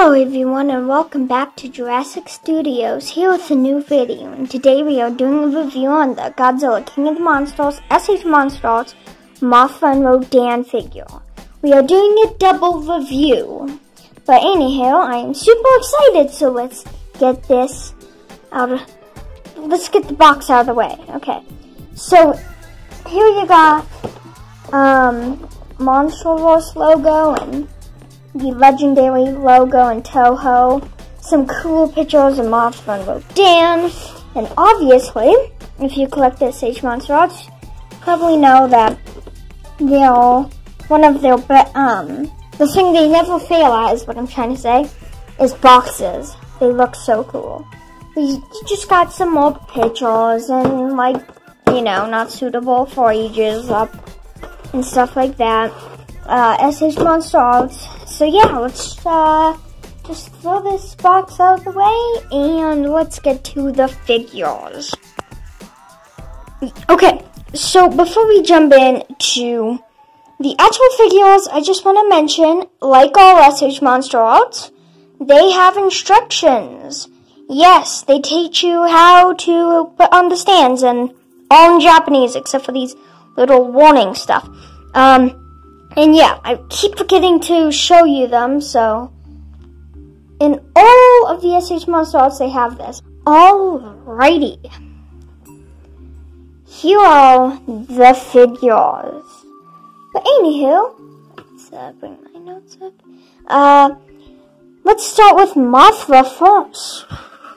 Hello everyone and welcome back to Jurassic Studios, here with a new video, and today we are doing a review on the Godzilla King of the Monsters, Arts Mothra Rodan figure. We are doing a double review, but anyhow, I am super excited, so let's get this let's get the box out of the way. Okay, so here you got Monsterverse logo and the legendary logo and Toho, some cool pictures of Mothra Rodan, and obviously, if you collect this Arts Mothra Rodan, you probably know that they're one of their the thing they never fail at is what I'm trying to say, is boxes. They look so cool. You just got some more pictures and not suitable for ages up and stuff like that. Arts Mothra Rodan. So yeah, let's just throw this box out of the way and let's get to the figures. Okay, so before we jump into the actual figures, I just want to mention, like all Arts Mothra Rodan, they have instructions. Yes, they teach you how to put on the stands, and all in Japanese except for these little warning stuff. And yeah, I keep forgetting to show you them, so in all of the Arts Mothra Rodan, they have this. Alrighty. Here are the figures. But anywho, let's bring my notes up. Let's start with Mothra first,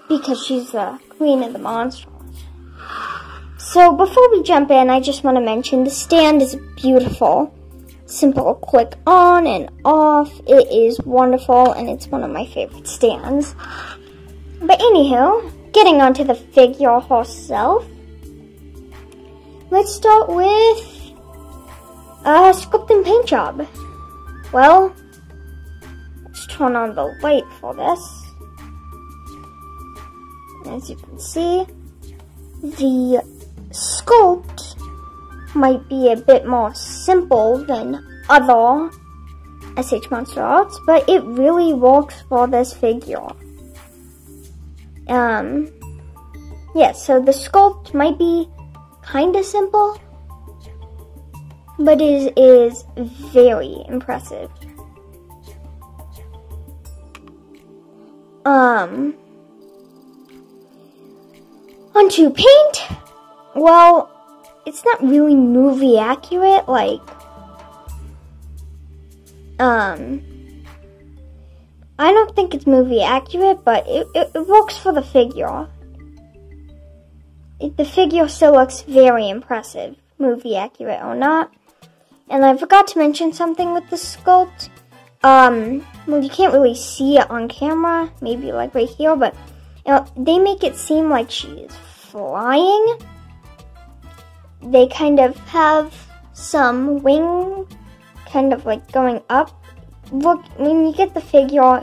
because she's the queen of the monsters. So before we jump in, I just want to mention the stand is beautiful. Simple click on and off. It is wonderful and it's one of my favorite stands. But anywho, getting onto the figure herself, let's start with sculpt and paint job. Well, let's turn on the light for this. As you can see, the sculpt might be a bit more simple than other Arts Mothra Rodan, but it really works for this figure. Yeah, so the sculpt might be kinda simple, but it is very impressive. Onto paint. Well, it's not really movie accurate, I don't think it's movie accurate, but it works for the figure. The figure still looks very impressive, movie accurate or not. And I forgot to mention something with the sculpt. Well, you can't really see it on camera, maybe like right here, but they make it seem like she is flying. They kind of have some wing kind of like going up. Look, when you get the figure,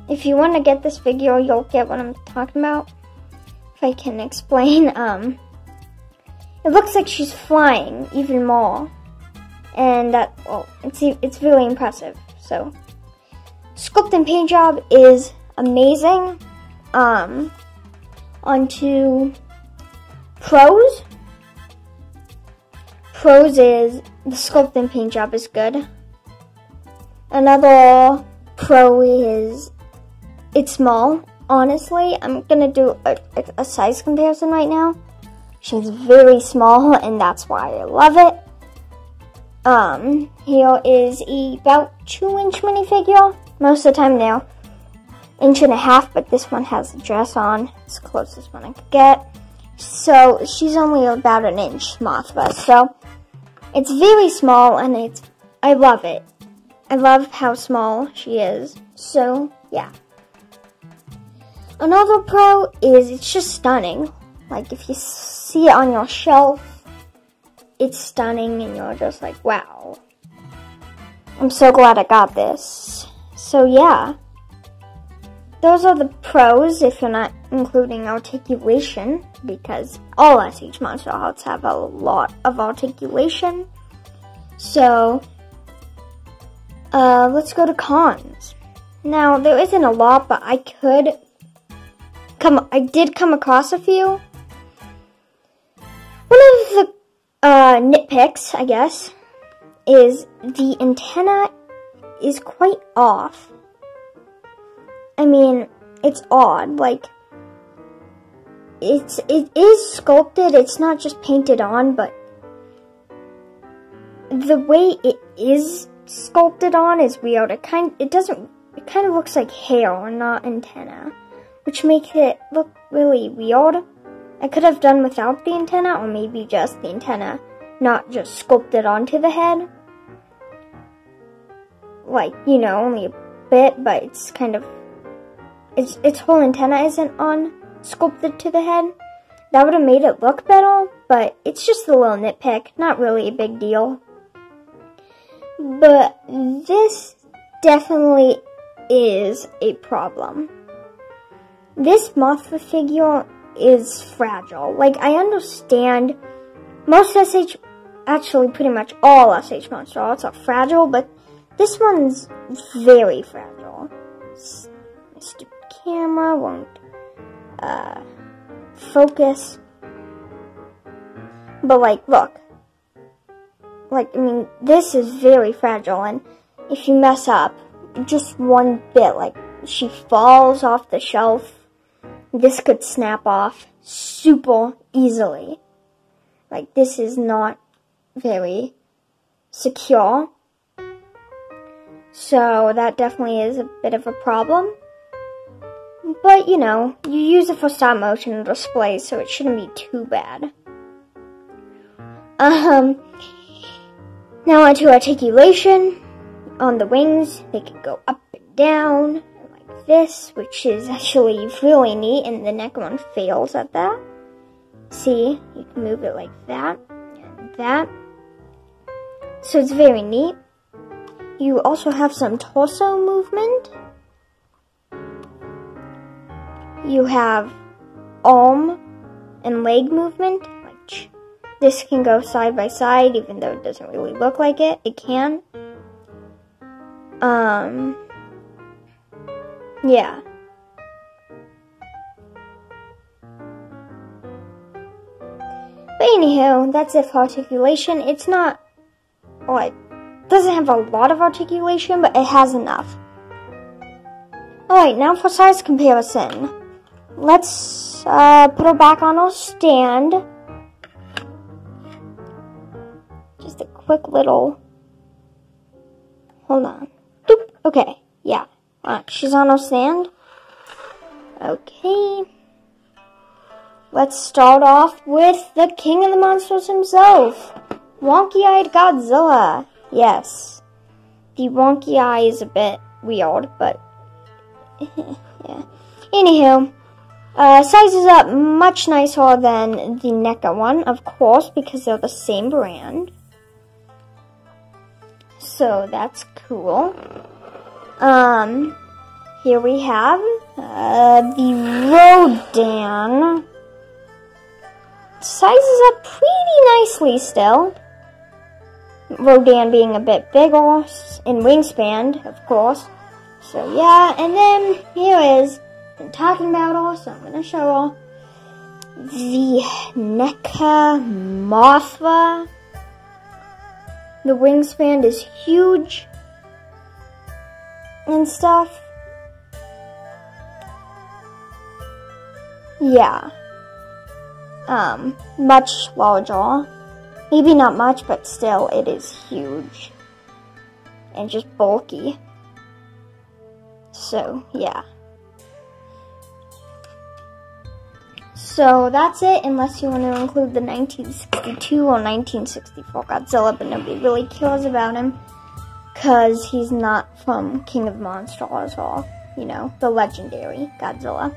if you want to get this figure, you'll get what I'm talking about. If I can explain, it looks like she's flying even more. And it's really impressive. So, sculpt and paint job is amazing. Onto pros. Pros is the sculpt and paint job is good. Another pro is it's small. Honestly, I'm gonna do a size comparison right now. She's very small, and that's why I love it. Here is about 2-inch minifigure. Most of the time they're 1.5 inch, but this one has a dress on. It's the closest one I could get. So she's only about 1 inch Mothra. So it's very small, and I love it. I love how small she is. So yeah. Another pro is it's just stunning. Like if you see it on your shelf, it's stunning, and you're just like, wow. I'm so glad I got this. So yeah. Those are the pros if you're not including articulation, because all Arts Mothra Rodan have a lot of articulation. So Let's go to cons. Now, there isn't a lot, but I did come across a few. One of the nitpicks, I guess, is the antenna is quite off. I mean, it's odd. Like, it is sculpted. It's not just painted on, but the way it is sculpted on is weird. It kind of looks like hair, not antenna, which makes it look really weird. I could have done without the antenna, or maybe just the antenna, not just sculpted onto the head. Like, you know, only a bit, but it's kind of, its whole antenna isn't sculpted to the head. That would have made it look better, but it's just a little nitpick, not really a big deal. But this definitely is a problem. This Mothra figure is fragile. Like, I understand most actually pretty much all SH Monster Arts are fragile, but this one's very fragile. My stupid camera won't focus. But, like, look. Like, I mean, this is very fragile, and if you mess up just one bit, like, she falls off the shelf, this could snap off super easily. Like, this is not very secure. So that definitely is a bit of a problem. But, you know, you use it for stop motion display, so it shouldn't be too bad. Now onto articulation. On the wings, they can go up and down, like this, which is actually really neat, and the neck one fails at that. See, you can move it like that, and that. So it's very neat. You also have some torso movement. You have arm and leg movement, like this can go side by side, even though it doesn't really look like it. It can. Yeah. But anywho, that's it for articulation. It's not, like, doesn't have a lot of articulation, but it has enough. Alright, now for size comparison. Let's put her back on our stand. Just a quick little, hold on. Doop. Okay, yeah. She's on our stand. Okay. Let's start off with the king of the monsters himself. Wonky-eyed Godzilla. Yes. The wonky eye is a bit weird, but yeah. Anywho, sizes up much nicer than the NECA one, of course, because they're the same brand. So that's cool. Here we have the Rodan. Sizes up pretty nicely still. Rodan being a bit bigger in wingspan, of course. So yeah, and then here is, I'm talking about her, so I'm going to show her the NECA Mothra. The wingspan is huge and stuff. Yeah. Much larger. Maybe not much, but still, it is huge. And just bulky. So, yeah. So, that's it, unless you want to include the 1962 or 1964 Godzilla, but nobody really cares about him. Because he's not from King of Monsters or, you know, the legendary Godzilla.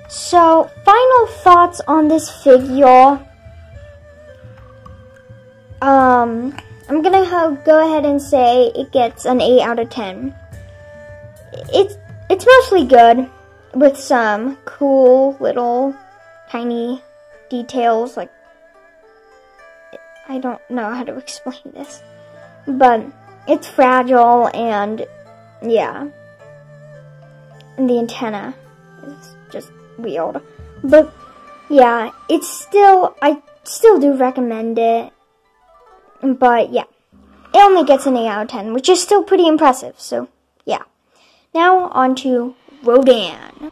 So, final thoughts on this figure. I'm gonna go ahead and say it gets an 8 out of 10. It's mostly good, with some cool little tiny details, like, I don't know how to explain this, but it's fragile, and yeah. And the antenna is just weird. But yeah, I still do recommend it. But yeah, it only gets an 8 out of 10, which is still pretty impressive. So yeah. Now on to Rodan.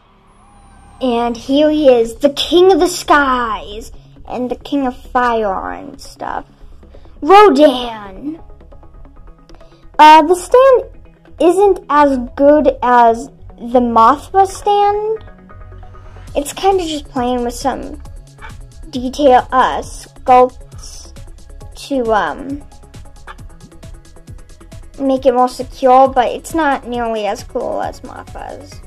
And here he is, the king of the skies and the king of fire and stuff. Rodan. The stand isn't as good as the Mothra stand. It's kind of just playing with some detail, sculpts to make it more secure, but it's not nearly as cool as Mothra's.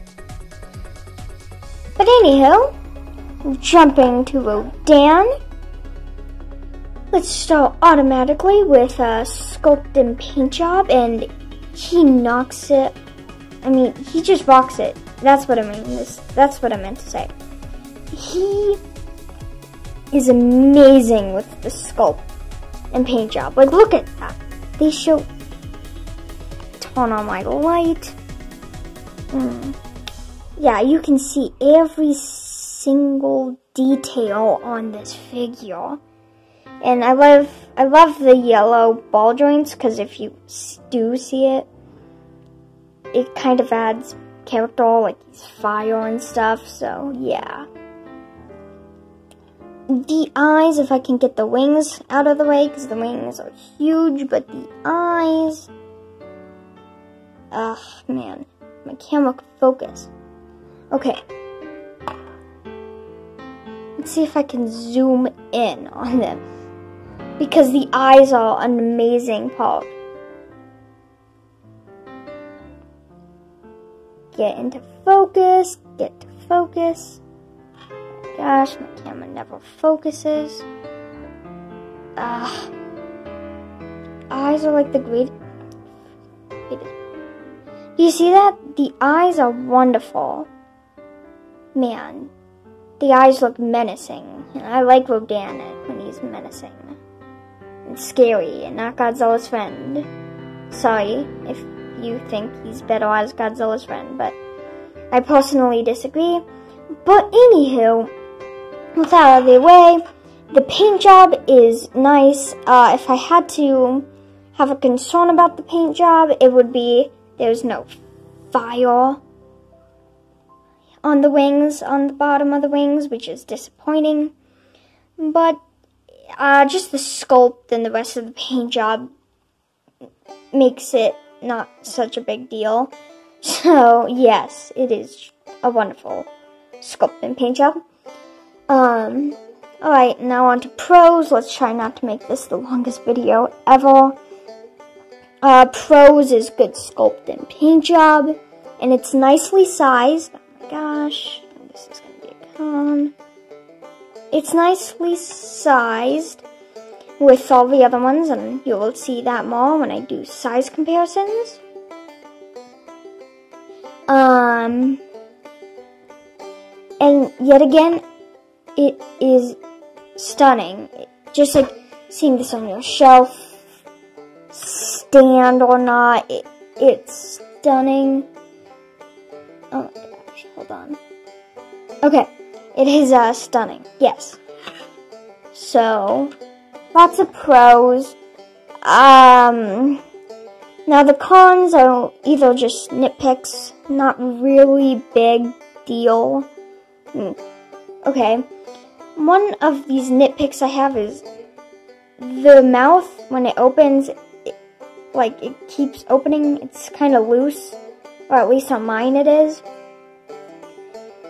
But anyhow, jumping to Rodan. Let's start automatically with a sculpt and paint job, and he knocks it. I mean, he just rocks it. That's what I mean. That's what I meant to say. He is amazing with the sculpt and paint job. Like, look at that. They show. Turn on my light. Yeah, you can see every single detail on this figure. And I love the yellow ball joints, because if you do see it, it kind of adds character, like he's fire and stuff, so yeah. The eyes, if I can get the wings out of the way, because the wings are huge, but the eyes, man, my camera could focus. Okay. Let's see if I can zoom in on them, because the eyes are an amazing part. Get into focus, get to focus. Oh my gosh, my camera never focuses. Eyes are like the great. Do you see that? The eyes are wonderful. Man, the eyes look menacing. And I like Rodan when he's menacing and scary and not Godzilla's friend. Sorry if you think he's better as Godzilla's friend, but I personally disagree. But anywho, with that out of the way, the paint job is nice. If I had to have a concern about the paint job, it would be there's no fire on the wings, on the bottom of the wings, which is disappointing. But just the sculpt and the rest of the paint job makes it not such a big deal. So yes, it is a wonderful sculpt and paint job. Alright, now on to pros. Let's try not to make this the longest video ever. Pros is good sculpt and paint job, and it's nicely sized. Oh my gosh, this is gonna be a con. It's nicely sized with all the other ones, and you will see that more when I do size comparisons. And yet again, it is stunning. Just like seeing this on your shelf, stand or not, it's stunning. Oh my gosh, hold on. Okay, it is stunning, yes. So, lots of pros. Now the cons are either just nitpicks, not really big deal. Okay, one of these nitpicks I have is the mouth, when it opens, it keeps opening. It's kind of loose, or at least on mine it is.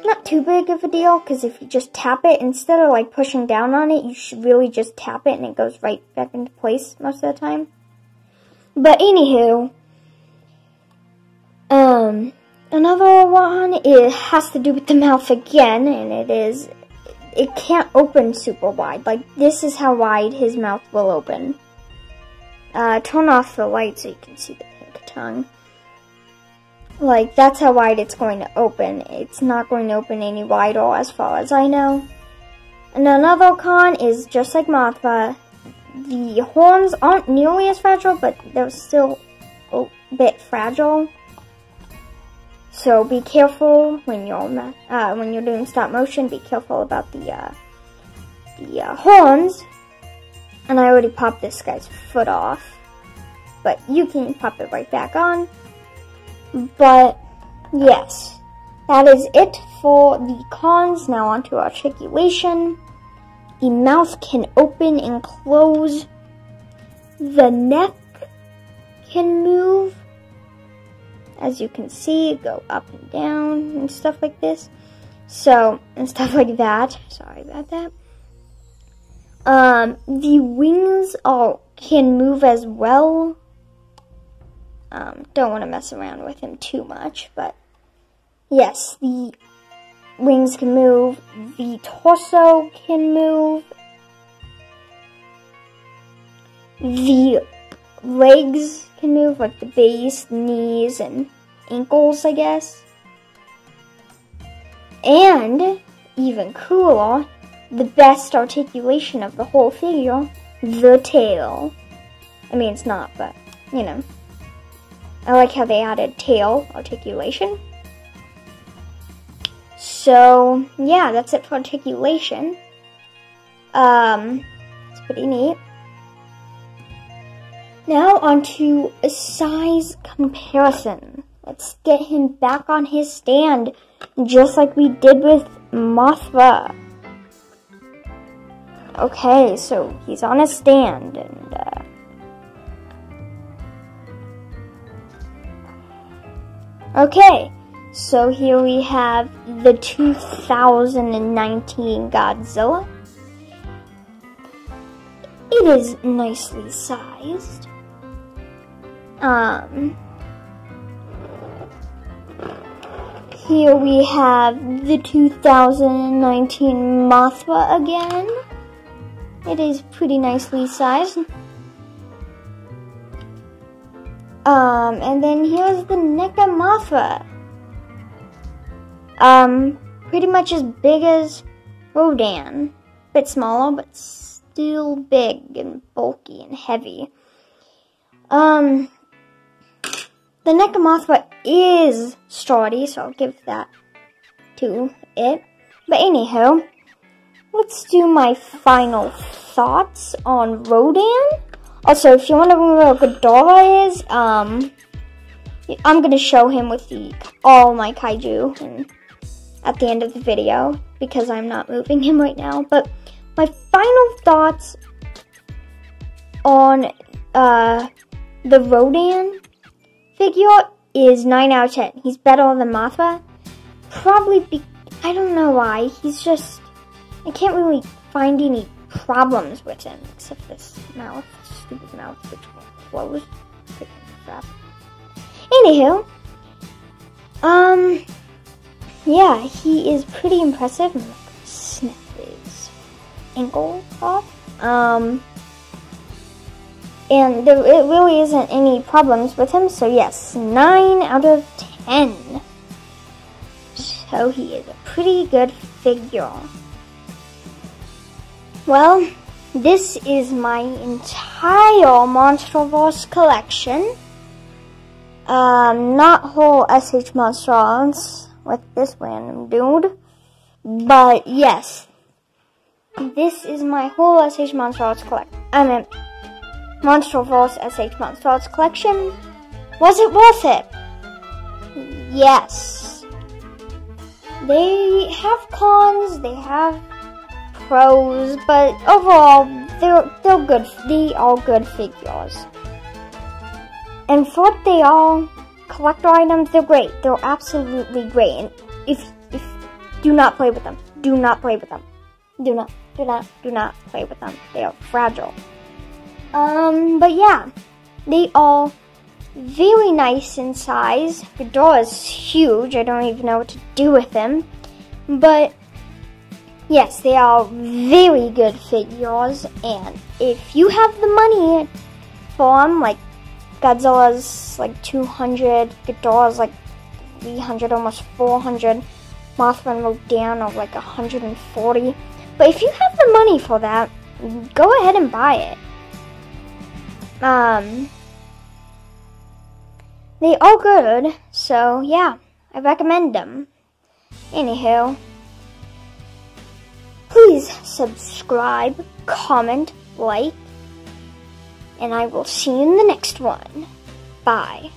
Not too big of a deal, because if you just tap it, instead of pushing down on it, you should really just tap it and it goes right back into place most of the time. But anywho, another one, it has to do with the mouth again, and it can't open super wide. This is how wide his mouth will open. Turn off the light so you can see the pink tongue. That's how wide it's going to open. It's not going to open any wider as far as I know. And another con is, just like Mothra, the horns aren't nearly as fragile, but they're still a bit fragile. So be careful when you're doing stop motion. Be careful about the horns. And I already popped this guy's foot off, but you can pop it right back on. But yes, that is it for the cons. Now on to articulation. The mouth can open and close. The neck can move. As you can see, go up and down and stuff like this. So, and stuff like that. Sorry about that. The wings can move as well. Don't want to mess around with him too much, but yes, the wings can move. The torso can move. The legs can move, like the base, the knees, and ankles, I guess. And, even cooler, the best articulation of the whole figure, the tail. I mean, it's not, but, you know. I like how they added tail articulation. So, yeah, that's it for articulation. It's pretty neat. Now onto a size comparison. Let's get him back on his stand, just like we did with Mothra. Okay, so he's on a stand, and okay, so here we have the 2019 Godzilla. It is nicely sized. Here we have the 2019 Mothra again. It is pretty nicely sized. And then here's the NECA Mothra. Pretty much as big as Rodan. Bit smaller, but still big and bulky and heavy. The NECA Mothra is sturdy, so I'll give that to it. But anyhow, let's do my final thoughts on Rodan. Also, if you're wondering where Ghidorah is, I'm gonna show him with all my kaiju at the end of the video, because I'm not moving him right now. But my final thoughts on the Rodan figure is 9 out of 10. He's better than Mothra. Probably I don't know why. He's just, I can't really find any problems with him, except this mouth, stupid mouth, which won't close. Freaking crap. Anywho, yeah, he is pretty impressive. I'm gonna snap his ankle off. And it really isn't any problems with him, so yes, 9 out of 10. So he is a pretty good figure. Well, this is my entire Monsterverse collection. Not whole SH Monsters with this random dude, but yes, this is my whole SH Monsters collection. I mean, Monsterverse SH Monsters collection. Was it worth it? Yes. They have cons, they have pros, but overall, they're good. They are good figures. And for what they are, collector items, they're great. They're absolutely great. And if do not play with them. Do not play with them. Do not play with them. They are fragile. But yeah, they are very nice in size. Ghidorah is huge. I don't even know what to do with him. But yes, they are very good figures. And if you have the money for them, like Godzilla's like 200, Ghidorah's like 300, almost 400, Mothra and Rodan are like 140. But if you have the money for that, go ahead and buy it. they are good, so yeah, I recommend them. Anywho, please subscribe, comment, like, and I will see you in the next one. Bye.